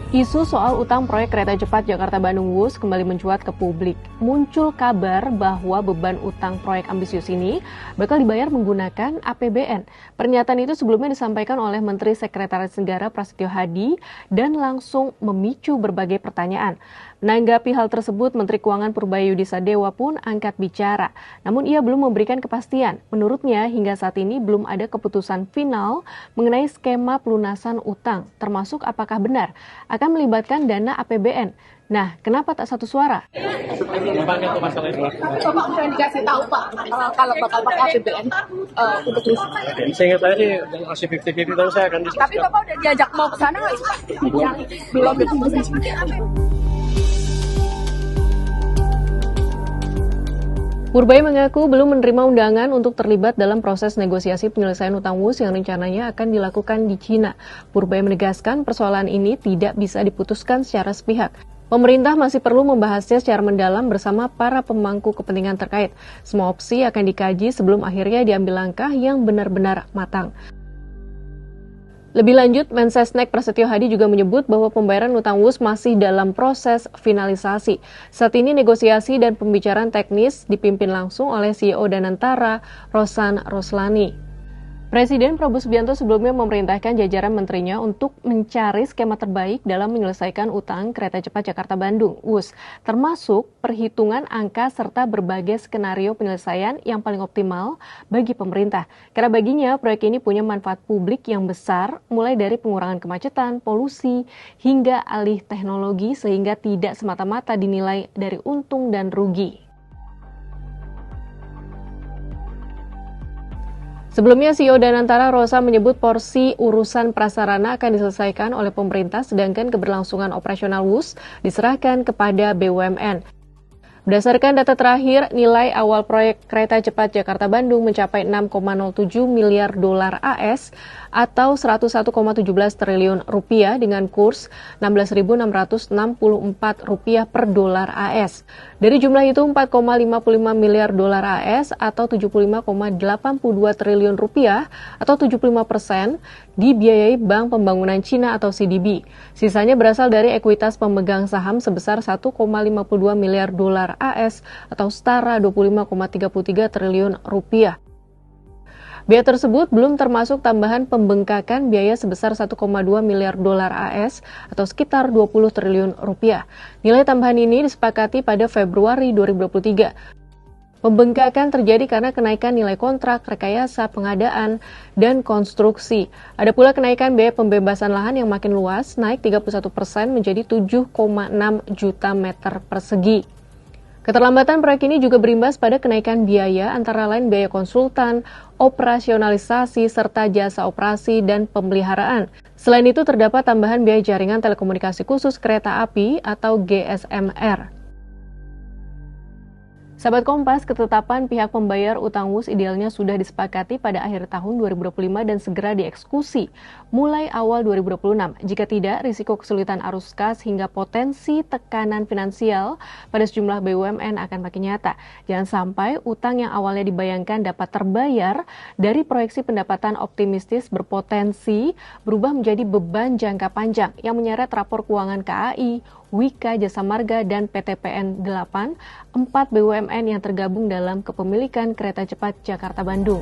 Isu soal utang proyek kereta cepat Jakarta-Bandung Wus kembali mencuat ke publik. Muncul kabar bahwa beban utang proyek ambisius ini bakal dibayar menggunakan APBN. Pernyataan itu sebelumnya disampaikan oleh Menteri Sekretaris Negara Prasetyo Hadi dan langsung memicu berbagai pertanyaan. Menanggapi hal tersebut, Menteri Keuangan Purbayudi Sadewa pun angkat bicara. Namun ia belum memberikan kepastian. Menurutnya, hingga saat ini belum ada keputusan final mengenai skema pelunasan utang, termasuk apakah benar akan melibatkan dana APBN. Nah, kenapa tak satu suara? Coba mungkin dikasih tahu Pak, kalau bakal pakai APBN untuk listrik. Seingat saya sih masih 50-50, terus saya akan diskusikan. Tapi Bapak udah diajak mau ke sana nggak sih Pak? Belum. Purbay mengaku belum menerima undangan untuk terlibat dalam proses negosiasi penyelesaian utang Wus yang rencananya akan dilakukan di Cina. Purbay menegaskan persoalan ini tidak bisa diputuskan secara sepihak. Pemerintah masih perlu membahasnya secara mendalam bersama para pemangku kepentingan terkait. Semua opsi akan dikaji sebelum akhirnya diambil langkah yang benar-benar matang. Lebih lanjut, Mensesnek Prasetyo Hadi juga menyebut bahwa pembayaran utang Wus masih dalam proses finalisasi. Saat ini negosiasi dan pembicaraan teknis dipimpin langsung oleh CEO Danantara, Rosan Roslani. Presiden Prabowo Subianto sebelumnya memerintahkan jajaran menterinya untuk mencari skema terbaik dalam menyelesaikan utang kereta cepat Jakarta-Bandung, WUS, termasuk perhitungan angka serta berbagai skenario penyelesaian yang paling optimal bagi pemerintah. Karena baginya, proyek ini punya manfaat publik yang besar, mulai dari pengurangan kemacetan, polusi, hingga alih teknologi sehingga tidak semata-mata dinilai dari untung dan rugi. Sebelumnya, CEO Danantara Rosa menyebut porsi urusan prasarana akan diselesaikan oleh pemerintah, sedangkan keberlangsungan operasional WUS diserahkan kepada BUMN. Berdasarkan data terakhir, nilai awal proyek kereta cepat Jakarta-Bandung mencapai 6,07 miliar dolar AS atau 101,17 triliun rupiah dengan kurs 16.664 rupiah per dolar AS. Dari jumlah itu, 4,55 miliar dolar AS atau 75,82 triliun rupiah atau 75% dibiayai Bank Pembangunan Cina atau CDB. Sisanya berasal dari ekuitas pemegang saham sebesar 1,52 miliar dolar AS atau setara 25,33 triliun rupiah. Biaya tersebut belum termasuk tambahan pembengkakan biaya sebesar 1,2 miliar dolar AS atau sekitar 20 triliun rupiah. Nilai tambahan ini disepakati pada Februari 2023. Pembengkakan terjadi karena kenaikan nilai kontrak, rekayasa, pengadaan, dan konstruksi. Ada pula kenaikan biaya pembebasan lahan yang makin luas, naik 31% menjadi 7,6 juta meter persegi. Keterlambatan proyek ini juga berimbas pada kenaikan biaya antara lain biaya konsultan, operasionalisasi, serta jasa operasi dan pemeliharaan. Selain itu terdapat tambahan biaya jaringan telekomunikasi khusus kereta api atau GSMR. Sahabat Kompas, ketetapan pihak pembayar utang WUS idealnya sudah disepakati pada akhir tahun 2025 dan segera dieksekusi mulai awal 2026. Jika tidak, risiko kesulitan arus kas hingga potensi tekanan finansial pada sejumlah BUMN akan makin nyata. Jangan sampai utang yang awalnya dibayangkan dapat terbayar dari proyeksi pendapatan optimistis berpotensi berubah menjadi beban jangka panjang yang menyeret rapor keuangan KAI, Wika, Jasa Marga, dan PTPN 8, 4 BUMN yang tergabung dalam kepemilikan kereta cepat Jakarta-Bandung.